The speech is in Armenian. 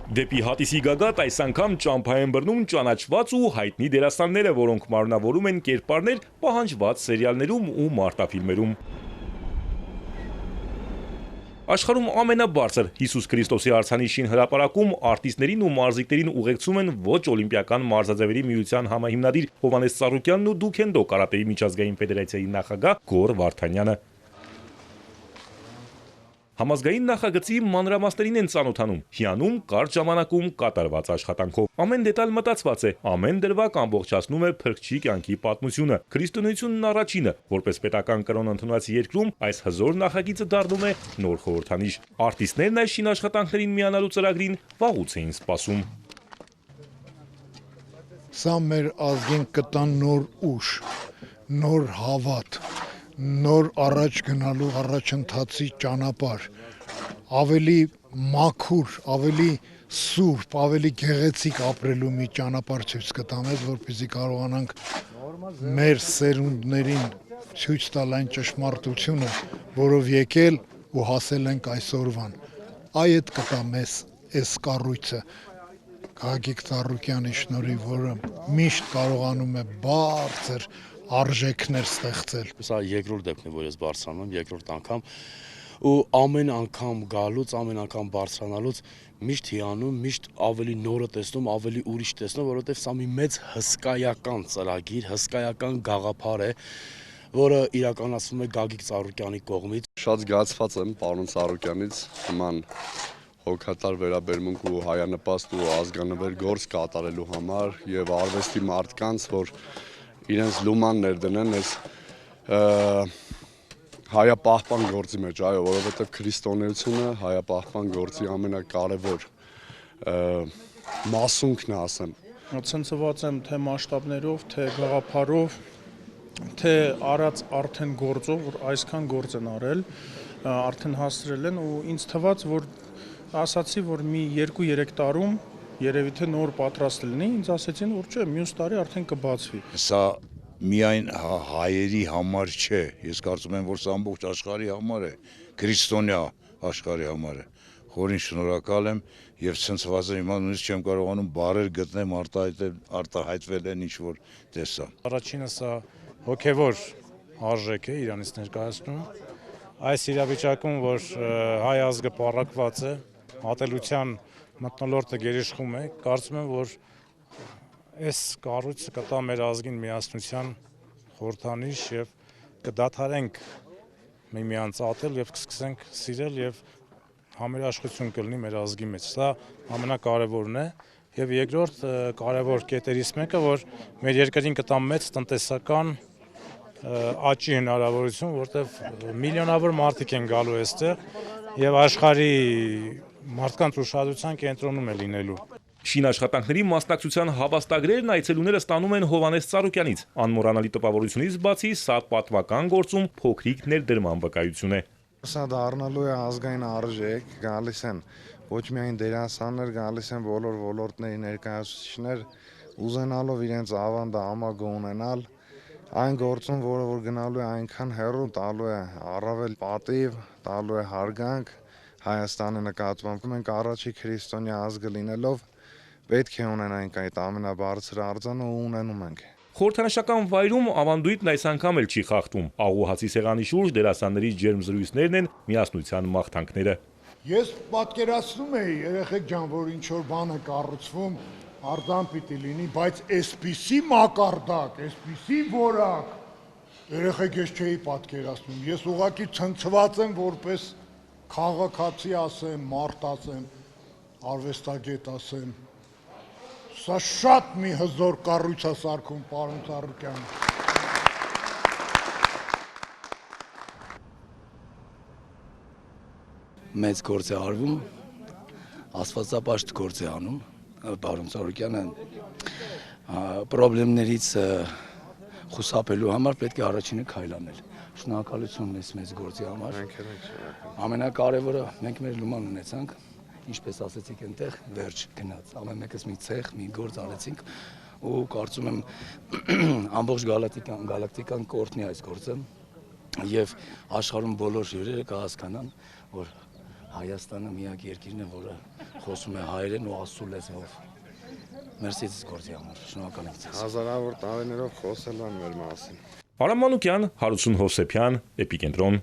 Դեպի հատիսի գագաթ այս անգամ ճամփա են բռնում ճանաչված ու հայտնի դերասանները, որոնք մարմնավորում են կերպարներ պահանջված սերիալներում ու մարտաֆիլմերում։ Աշխարհում ամենաբարձր Հիսուս Քրիստոսի արձանիշին հրապարակում արտիստներին ու մարզիկներին ուղեկցում են ոչ օլիմպիական մարզաձևերի միության համահիմնադիր Հովհաննես Ծառուկյանն ու Դուքենդո կարատեի միջազգային ֆեդերացիայի նախագահ Գոռ Վարդանյանը։ Համազգային նախագծի մանրամասներին են ծանոթանում, հիանում կարճ ժամանակում կատարված աշխատանքով։ Ամեն դետալ մտածված է, ամեն դրվագ ամբողջացնում է փրկչի կյանքի պատմությունը։ Քրիստոնեությունն առաջինը, որպես պետական կրոն ընդունած երկրում, այս հզոր նախագիծը դառնում է նոր խորհրդանիշ։ Արտիստներն այս շին աշխատանքներին միանալու ծրագրին վաղուց էին սպասում։ Սա մեր ազգին կտան նոր ուժ, նոր հավատ, նոր առաջ գնալու առաջընթացի ճանապարհ, ավելի մաքուր, ավելի սուրբ, ավելի գեղեցիկ ապրելու մի ճանապարհ ցույց կտա մեզ, որպեսզի կարողանանք մեր սերունդներին ցույց տալ այն ճշմարտությունը, որով եկել ու հասել ենք այսօրվան։ Այդ կտա մեզ այս կառույցը Գագիկ Ծառուկյանի շնորհիվ, որը միշտ կարողանում է բարձր արժեքներ ստեղծել։ Սա երկրորդ դեպքն է, որ ես բարձրանում եմ, երկրորդ անգամ, ու ամեն անգամ գալուց, ամեն անգամ բարձրանալուց միշտ հիանում, միշտ ավելի նորը տեսնում, ավելի ուրիշ տեսնում, որովհետև սա մի մեծ հսկայական ծրագիր, հսկայական գաղափար է, որը իրականացվում է Գագիկ Ծառուկյանի կողմից։ Շատ զգացված եմ պարոն Ծառուկյանից նման հոգատար վերաբերմունք ու հայանպաստ ու ազգանվեր գործ կատարելու համար եւ արվեստի մարդկանց, որ իրենց լուման ներդնեն այս հայապահպան գործի մեջ, այո, որովհետեւ քրիստոնեությունը հայապահպան գործի ամենակարևոր մասունքն է, ասեմ։ Ցնցված եմ թե մասշտաբներով, թե գաղափարով, թե արած արդեն գործով, որ այսքան գործ են արել, արդեն հասցրել են ու ինձ թվաց, որ ասացի, որ մի 2-3 տարում երևի թե նոր պատրաստ լինի, ինձ ասեցին, որ չէ, մյուս տարի արդեն կբացվի։ Սա միայն հայերի համար չէ, ես կարծում եմ, որ սա ամբողջ աշխարհի համար է, քրիստոնյա աշխարհի համար է։ Խորին շնորհակալ եմ եւ ցնցված եմ, հիմա նույնիսկ չեմ կարողանում բառեր գտնեմ արտահայտվել են ինչ որ տեսա։ Առաջինը սա հոգեվոր արժեք է Իրանից ներկայացնում։ Այս իրավիճակում, որ հայ ազգը պառակված է, ատելության մթնոլորտը գերիշխում է, կարծում եմ, որ այս կառույցը կտա մեր ազգին միասնության խորհրդանիշ եւ կդադարենք միմյանց ատել եւ կսկսենք սիրել եւ համերաշխություն կլինի մեր ազգի մեջ։ Սա ամենակարևորն է եւ երկրորդ կարևոր կետերից մեկը, որ մեր երկրին կտա մեծ տնտեսական աճի հնարավորություն, որտեղ միլիոնավոր մարդիկ են գալու այստեղ եւ աշխարհի մարդկանց ուշադրության կենտրոնում է լինելու։ Շին աշխատանքների մասնակցության հավաստագրերն այցելուները ստանում են Հովհաննես Ծառուկյանից։ Անմոռանալի տպավորությունից բացի, սա պատմական գործում փոքրիկ ներդրման վկայություն է։ Սա դառնալու է ազգային արժեք, գալիս են ոչ միայն դերասաններ, գալիս են բոլոր ոլորտների ներկայացուցիչներ, ուզենալով իրենց ավանդը ամագո ունենալ, այն գործում, որը որ գնալու է այնքան հեռու, տալու է առավել պատիվ, տալու է հարգանք Հայաստանի նկատմամբ։ Մենք առաջի քրիստոնյա ազգը լինելով պետք է ունենանք այդ ամենաբարձր արձանը ու ունենում ենք։ Խորհրդանշական վայրում ավանդույթն այս անգամ էլ չի խախտում։ Աղու հացի սեղանի շուրջ դերասանների ջերմ զրույցներն են միասնության մաղթանքները։ Ես պատկերացնում էի, երեխեք ջան, որ ինչ որ բան է կառուցվում, արձան պիտի լինի, բայց այսպիսի մակարդակ, այսպիսի որակ, երեխեք ես չէի պատկերացնում։ Ես ուղղակի ցնցված եմ, որպես քաղաքացի ասեմ, մարդ ասեմ, արվեստագետ ասեմ։ Սա շատ մի հզոր կառույց է սարքում, պարոն Ծառուկյան։ Մեծ գործ է արվում, աստվածապաշտ գործ է անում, պարոն Ծառուկյանը պրոբլեմներից խուսափելու համար պետք է առաջինը քայլանել։ Շնորհակալություն մեծ գործի համար։ Ամենակարևորը մենք մեր լուման ունեցանք, ինչպես ասեցիք այնտեղ, վերջ գնաց։ Ամեն մեկս մի ցեխ, մի գործ արեցինք ու կարծում եմ ամբողջ գալակտիկան կօրհնի այս գործը եւ աշխարհում բոլոր հյուրերը կհասկանան, որ Հայաստանը միակ երկիրն է, որը խոսում է հայերեն ու աստծո լեզվով։ Մերսի ձեզ գործի համար։ Շնորհակալ եմ ձեզ։ Հազարավոր տարիներով խոսել են մեր մասին։ Արամ Մանուկյան, Հարություն Հովսեփյան, Էպիկենտրոն։